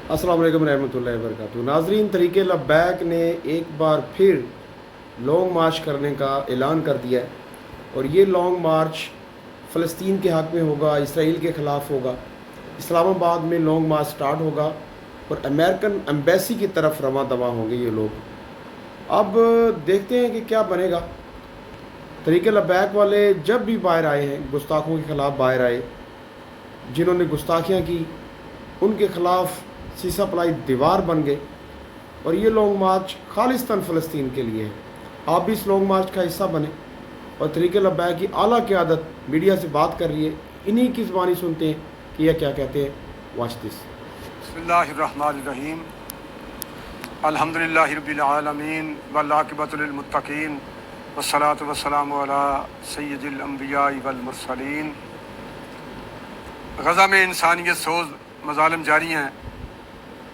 अस्सलाम वालेकुम रहमतुल्लाहि व बरकातुहू। नाज़रीन, तहरीक लब्बैक ने एक बार फिर लॉन्ग मार्च करने का ऐलान कर दिया है और ये लॉन्ग मार्च फ़लस्तीन के हक़ में होगा, इसराइल के ख़िलाफ़ होगा। इस्लामाबाद में लॉन्ग मार्च स्टार्ट होगा और अमेरिकन एम्बेसी की तरफ रवां दवा होंगे ये लोग। अब देखते हैं कि क्या बनेगा। तहरीक लब्बैक वाले जब भी बाहर आए हैं, गुस्ताखों के ख़िलाफ़ बाहर आए, जिन्होंने गुस्ताखियाँ की उनके ख़िलाफ़ सीसा पलाई दीवार बन गए और ये लॉन्ग मार्च खालिस्तान फ़लस्तीन के लिए है। आप भी इस लॉन्ग मार्च का हिस्सा बने। और तहरीक लब्बैक की आला क़यादत मीडिया से बात कर रही है, इन्हीं की ज़बानी सुनते हैं कि यह क्या कहते हैं। Watch this. बिस्मिल्लाहिर्रहमानिर्रहीम। अल्हम्दुलिल्लाहि रब्बिल आलमीन वल आक़िबतु लिल मुत्तक़ीन वस्सलातु वस्सलामु अला सय्यिदिल अंबिया वल मुरसलीन। गज़ा में इंसानियत सोज़ मज़ालिम जारी हैं।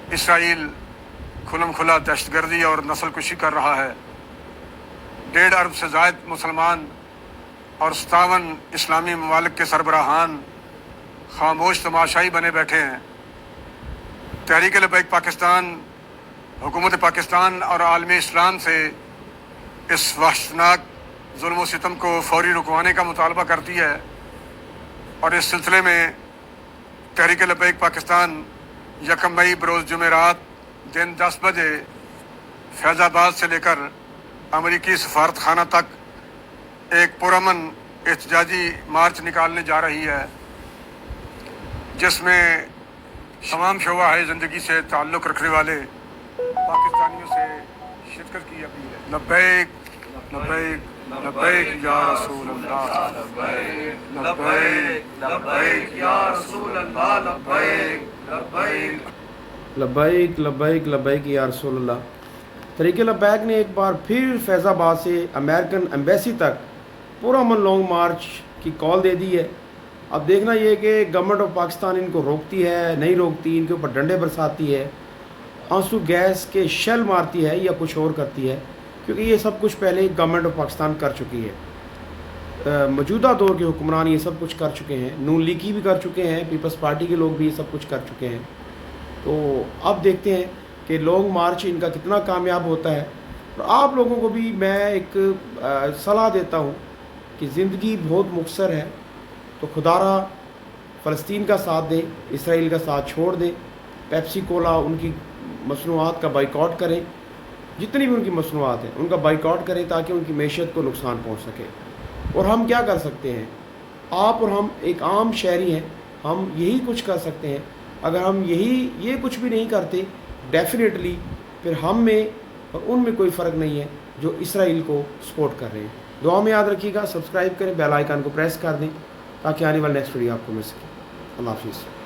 इसराइल खुलम खुला दहशतगर्दी और नस्ल कुशी कर रहा है। 1.5 अरब से ज़ायद मुसलमान और 57 इस्लामी ममालिक के सरबराहान खामोश तमाशाई बने बैठे हैं। तहरीक लब्बैक पाकिस्तान हुकूमत पाकिस्तान और आलमी इस्लाम से इस वहशतनाक जुल्म व सितम को फौरी रुकवाने का मुतालबा करती है और इस सिलसिले में तहरीक लब्बैक पाकिस्तान 1 मई बरोज़ जुमेरात दिन 10 बजे फैज़ाबाद से लेकर अमरीकी सफारत खाना तक एक पुरअमन एहतजाजी मार्च निकालने जा रही है, जिसमें तमाम शोबा ज़िंदगी से ताल्लुक़ रखने वाले पाकिस्तानियों से शिरकत की अपील है। लब्बैक लब्बैक लब्बैक या रसूल अल्लाह, लब्बैक लब्बैक या रसूल अल्लाह, लब्बैक लब्बैक लब्बैक लब्बैक लब्बैक या रसूल अल्लाह। तहरीक लब्बैक ने एक बार फिर फैज़ाबाद से अमेरिकन एम्बेसी तक पुरअमन लॉन्ग मार्च की कॉल दे दी है। अब देखना ये कि गवर्नमेंट ऑफ पाकिस्तान इनको रोकती है, नहीं रोकती, इनके ऊपर डंडे बरसाती है, आंसू गैस के शेल मारती है या कुछ और करती है, क्योंकि ये सब कुछ पहले गवर्नमेंट ऑफ पाकिस्तान कर चुकी है। मौजूदा दौर के हुक्मरान ये सब कुछ कर चुके हैं, नून लीग भी कर चुके हैं, पीपल्स पार्टी के लोग भी ये सब कुछ कर चुके हैं। तो अब देखते हैं कि लॉन्ग मार्च इनका कितना कामयाब होता है। और आप लोगों को भी मैं एक सलाह देता हूँ कि ज़िंदगी बहुत मुख्तसर है, तो खुदारा फ़लस्तीन का साथ दें, इसराइल का साथ छोड़ दें। पेप्सी कोला उनकी मसनूआत का बाइकआउट करें, जितनी भी उनकी मसनूआत हैं उनका बाइकआउट करें ताकि उनकी मैशत को नुकसान पहुँच सके। और हम क्या कर सकते हैं, आप और हम एक आम शहरी हैं, हम यही कुछ कर सकते हैं। अगर हम ये कुछ भी नहीं करते, डेफिनेटली फिर हम में और उनमें कोई फ़र्क नहीं है जो इसराइल को सपोर्ट कर रहे हैं। दुआ में याद रखिएगा, सब्सक्राइब करें, बेल आइकन को प्रेस कर दें ताकि आने वाला नेक्स्ट वीडियो आपको मिल सके। अल्लाह हाफिज़।